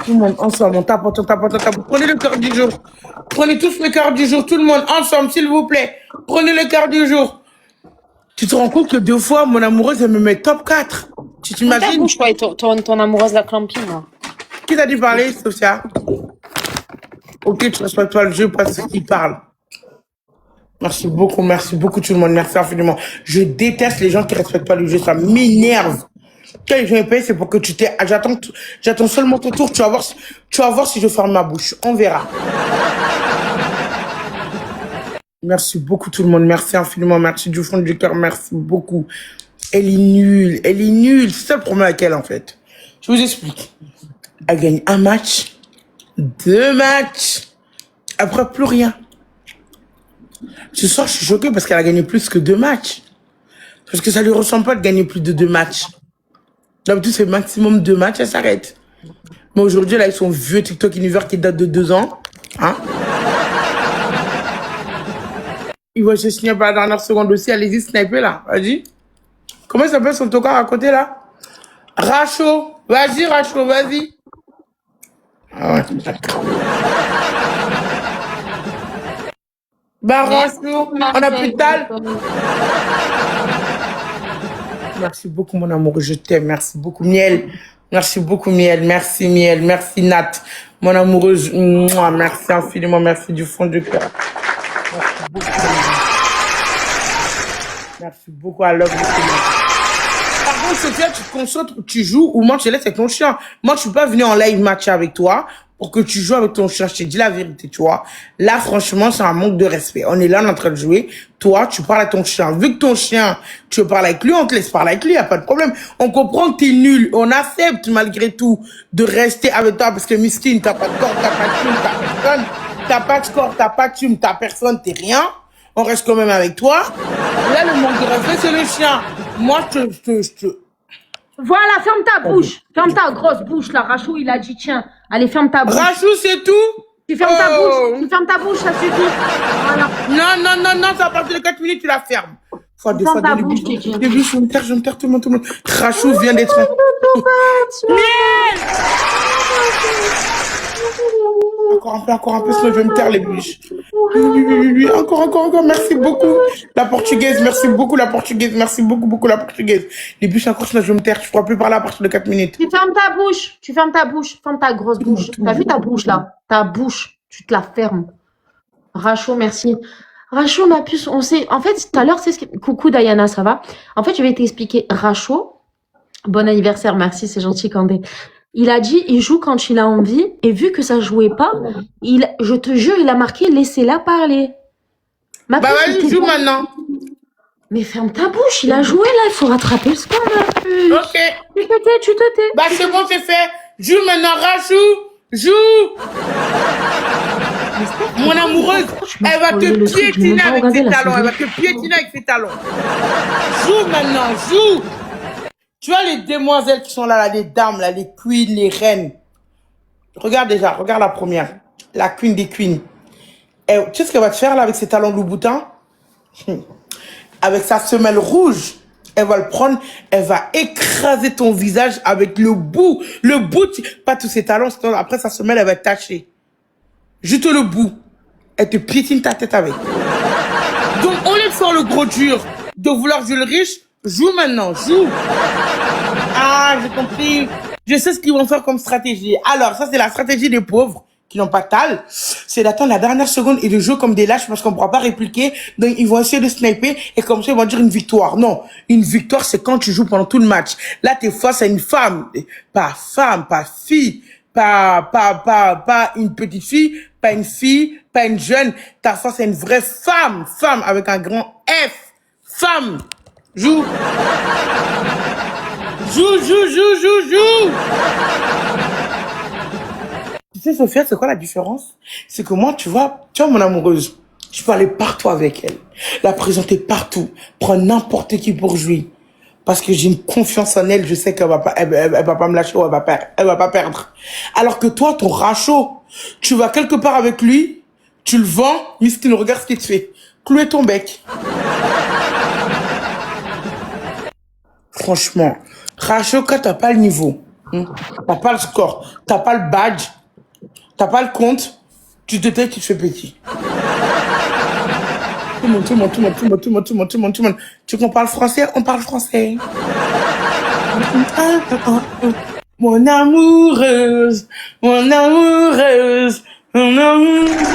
[SPEAKER 1] Tout le monde ensemble, on tape, on tape, on tape, on tape. Prenez le cœur du jour. Prenez tous le cœur du jour, tout le monde ensemble, s'il vous plaît. Prenez le cœur du jour. Tu te rends compte que 2 fois, mon amoureuse, elle me met top 4. Tu
[SPEAKER 3] Ta
[SPEAKER 1] t'imagines?
[SPEAKER 3] bouche, toi, et ton amoureuse la clampine, là.
[SPEAKER 1] Qui t'a dit parler, Sophia? Ok, tu respectes pas le jeu parce qu'il parle. Merci beaucoup tout le monde, merci infiniment. Je déteste les gens qui respectent pas le jeu, ça m'énerve. Quand les gens me payent, c'est pour que tu t'aies. J'attends seulement ton tour, tu vas voir si je ferme ma bouche. On verra. Merci beaucoup tout le monde, merci infiniment, merci du fond du cœur, merci beaucoup. Elle est nulle, c'est ça le problème avec elle en fait. Je vous explique. Elle gagne 1 match, 2 matchs, après plus rien. Ce soir, je suis choqué parce qu'elle a gagné plus que 2 matchs. Parce que ça lui ressemble pas de gagner plus de 2 matchs. D'habitude, c'est maximum 2 matchs, elle s'arrête. Mais aujourd'hui, elle a eu son vieux TikTok univers qui date de 2 ans. Hein? Il va se sniper à la dernière seconde aussi. Allez-y, sniper là. Vas-y. Comment ça s'appelle son tocard à côté là? Racho. Vas-y, Racho, vas-y. Ah ouais, d'accord. Bah, Racho, on a plus de dalle. Merci beaucoup, mon amour. Je t'aime. Merci beaucoup, Miel. Merci beaucoup, Miel. Merci, Miel. Merci, Nat. Mon amoureuse. Mouah, merci infiniment. Merci du fond du cœur. Merci beaucoup. I love you. Par contre, Sophia, tu te concentres, tu joues ou moi, je te laisse avec ton chien. Moi, je suis pas venu en live match avec toi pour que tu joues avec ton chien. Je t'ai dit la vérité, tu vois. Là, franchement, c'est un manque de respect. On est là, on est en train de jouer. Toi, tu parles à ton chien. Vu que ton chien, tu parles avec lui, on te laisse parler avec lui, y a pas de problème. On comprend que t'es nul. On accepte, malgré tout, de rester avec toi parce que Miskin, t'as pas de corps, t'as pas de thune, t'as personne. T'as pas de score, t'as pas de thune, t'as personne, t'es rien. On reste quand même avec toi. Là, le manque de respect, c'est le chien. Moi,
[SPEAKER 3] Voilà, ferme ta bouche. Ferme ta grosse bouche, là. Rachou, il a dit, tiens, allez, ferme ta bouche.
[SPEAKER 1] Rachou, c'est tout?
[SPEAKER 3] Tu fermes ta bouche. Tu fermes ta bouche, ça suffit. Voilà.
[SPEAKER 1] Non, ça va partir de 4 minutes, tu la fermes. Fois, deux fois,
[SPEAKER 3] Ferme ta
[SPEAKER 1] les
[SPEAKER 3] bouche,
[SPEAKER 1] bouches,
[SPEAKER 3] Titi.
[SPEAKER 1] les bouches, je me taire, tout le monde. Rachou vient d'être... Miel! Encore un peu, sinon je vais me taire les bouches. Oui, encore, merci beaucoup. La portugaise, merci beaucoup la portugaise, merci beaucoup la portugaise. Les bouches encore, sinon je vais me taire, je ne pourrai plus parler à partir de 4 minutes.
[SPEAKER 3] Tu fermes ta bouche. Tu fermes ta bouche. Ferme ta grosse bouche. T'as vu ta bouche, là? Ta bouche. Tu te la fermes. Rachou, merci. Rachou, ma puce, on sait. En fait, tout à l'heure, c'est ce que. Coucou Diana, ça va? En fait, je vais t'expliquer. Rachou, bon anniversaire, merci, c'est gentil, Candé. Il a dit, il joue quand il a envie, et vu que ça jouait pas, je te jure, il a marqué, laissez-la parler. Ma
[SPEAKER 1] Bah
[SPEAKER 3] puce,
[SPEAKER 1] vas-y, joue maintenant.
[SPEAKER 3] Mais ferme ta bouche, il a joué là, il faut rattraper le score, ma puce.
[SPEAKER 1] Ok.
[SPEAKER 3] Tu te tais.
[SPEAKER 1] Bah c'est bon, c'est fait. Joue maintenant, Rachou. Joue. Mon amoureuse, elle va te piétiner avec ses talons. Elle va te piétiner avec ses talons. Joue maintenant, joue. Tu vois les demoiselles qui sont là, les dames, là, les queens, les reines. Regarde la première. La queen des queens. Tu sais ce qu'elle va te faire là avec ses talons Louboutin? Avec sa semelle rouge. Elle va le prendre, elle va écraser ton visage avec le bout, pas tous ses talons, après sa semelle, elle va être tachée. Juste le bout. Elle te piétine ta tête avec. Donc, au lieu de faire le gros dur, de vouloir jouer le riche, joue maintenant, joue. Ah, j'ai compris. Je sais ce qu'ils vont faire comme stratégie. Alors, ça, c'est la stratégie des pauvres qui n'ont pas de tal. C'est d'attendre la dernière seconde et de jouer comme des lâches parce qu'on ne pourra pas répliquer. Donc, ils vont essayer de sniper et comme ça, ils vont dire une victoire. Non, une victoire, c'est quand tu joues pendant tout le match. Là, t'es face à une femme. Pas fille. Pas une petite fille, pas une fille, pas une jeune. Ta face à une vraie femme. Femme avec un grand F. Femme. Joue. Joue. Tu sais, Sophia, c'est quoi la différence? C'est que moi, tu vois, mon amoureuse, je peux aller partout avec elle, la présenter partout, prendre n'importe qui pour jouer. Parce que j'ai une confiance en elle, je sais qu'elle va pas, elle va pas me lâcher ou elle va pas perdre. Alors que toi, ton rachot, tu vas quelque part avec lui, tu le vends, Miskin, regarde ce qu'il te fait. Clouer ton bec. Franchement, rachot, quand t'as pas le niveau, T'as pas le score, t'as pas le badge, t'as pas le compte, tu te tais, tu te fais petit. Tout le monde, tout le monde, tout le monde, tout le monde, tout le monde, tout le monde, tout le monde, tout le monde. Tu veux qu'on parle français? On parle français. Mon amoureuse, mon amoureuse, mon amoureuse.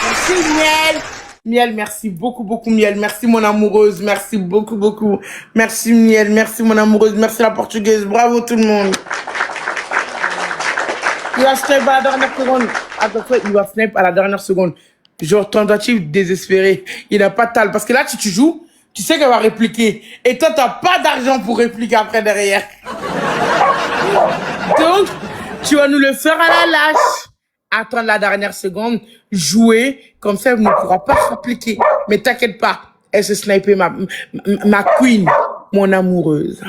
[SPEAKER 1] Merci, Miel. Miel, merci beaucoup, beaucoup, Miel. Merci, mon amoureuse. Merci beaucoup, beaucoup. Merci, Miel. Merci, mon amoureuse. Merci, la portugaise. Bravo, tout le monde. Il va snipe à la dernière seconde. Attends, il va snipe à la dernière seconde. Genre, tentative désespérée. Il n'a pas de tal. Parce que là, si tu joues, tu sais qu'elle va répliquer. Et toi, t'as pas d'argent pour répliquer après derrière. Donc, tu vas nous le faire à la lâche. Attendre la dernière seconde, jouer, comme ça, elle ne pourra pas répliquer. Mais t'inquiète pas, elle se sniper ma queen, mon amoureuse.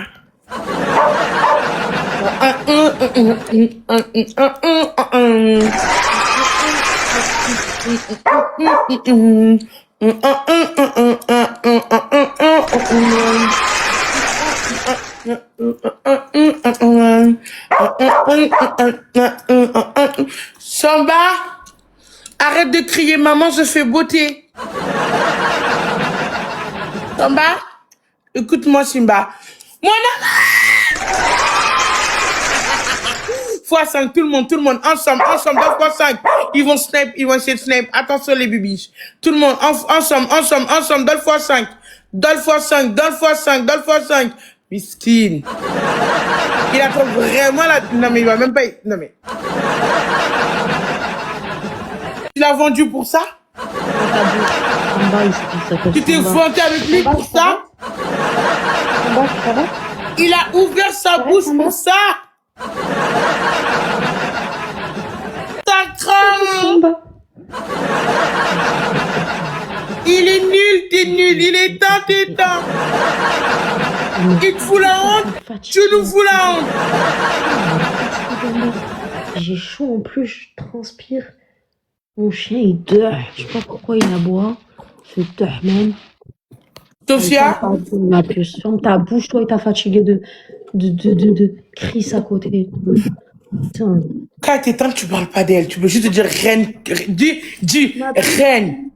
[SPEAKER 1] Samba, arrête de crier, maman, je fais beauté. Samba, écoute-moi, Simba. Mon x5, tout le monde, ensemble, 2x5. Ils vont snipe, ils vont essayer de snipe. Attention les bibiches. Tout le monde, ensemble, 2x5. 2x5. Miskin. Il attend vraiment la... Non mais il va même pas... Non mais... Tu l'as vendu pour ça? Tu t'es vanté avec lui pour ça? Il a ouvert sa bouche pour ça? Ça crame! Il est nul, t'es nul, il est temps. Il te fout la honte, tu nous fous la honte.
[SPEAKER 3] J'ai chaud en plus, je transpire. Mon chien il dort, je sais pas pourquoi il aboie. Ce dort même.
[SPEAKER 1] Sophia?
[SPEAKER 3] Ma puce, ferme ta bouche, toi et t'as fatigué de Chris à côté. Putain.
[SPEAKER 1] Quand t'es temps, tu parles pas d'elle, tu peux juste dire reine. Dis reine.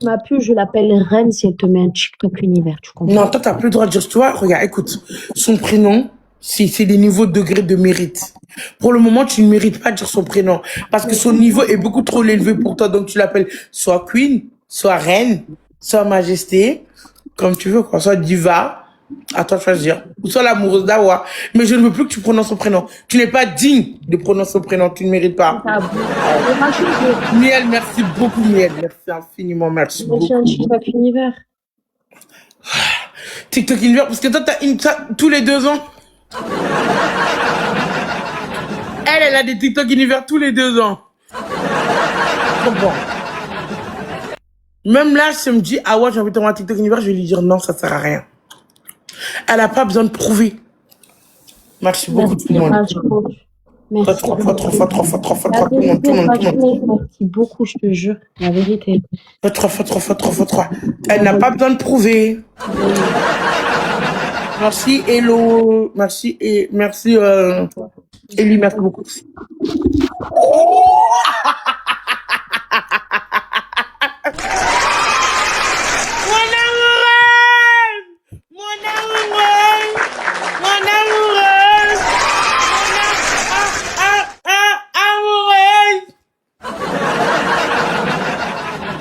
[SPEAKER 3] Ma puce, je l'appelle Reine si elle te met un TikTok univers, tu comprends?
[SPEAKER 1] Non, toi, t'as plus le droit de dire, tu vois, regarde, écoute, son prénom, c'est des niveaux de degré de mérite. Pour le moment, tu ne mérites pas de dire son prénom, parce que son niveau est beaucoup trop élevé pour toi, donc tu l'appelles soit Queen, soit Reine, soit Majesté, comme tu veux, quoi, soit Diva, à toi de choisir, ou soit l'amoureuse d'Awa. Mais je ne veux plus que tu prononces son prénom. Tu n'es pas digne de prononcer son prénom, tu ne mérites pas. Miel, merci beaucoup, Miel, merci infiniment, merci beaucoup.
[SPEAKER 3] J'ai un TikTok univers.
[SPEAKER 1] TikTok univers, parce que toi, t'as tous les 2 ans. Elle a des TikTok univers tous les 2 ans. Comprends. Même là, si elle me dit, ah ouais, j'ai envie de t'envoyer un TikTok univers, je vais lui dire non, ça sert à rien. Elle n'a pas besoin de prouver. Merci beaucoup, tout le monde.
[SPEAKER 3] Merci.
[SPEAKER 1] Trop fort, tout le monde.
[SPEAKER 3] Merci beaucoup, je te jure, la vérité.
[SPEAKER 1] Trop fort. Elle n'a pas besoin de prouver. Merci, Hello. Merci, Ellie, merci beaucoup.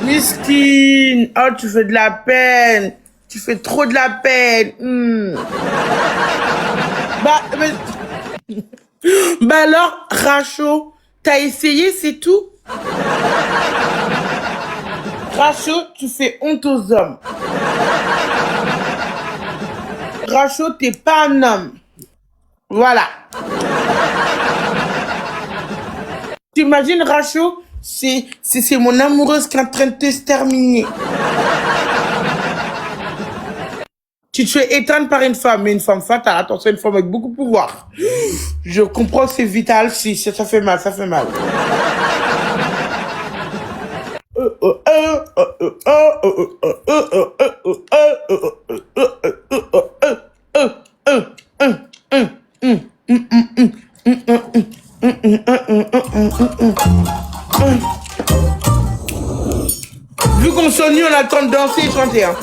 [SPEAKER 1] Miskin, oh, tu fais de la peine. Tu fais trop de la peine. Bah alors, Racho, t'as essayé, c'est tout? Racho, tu fais honte aux hommes. Racho, t'es pas un homme. Voilà. T'imagines, Racho? C'est mon amoureuse qui est en train de t'exterminer. Tu te fais éteindre par une femme, mais une femme fatale. Attention, une femme avec beaucoup de pouvoir. Je comprends que c'est vital, si ça fait mal, ça fait mal. Vu qu'on s'ennuie, on a le temps de danser et chanter. Hein.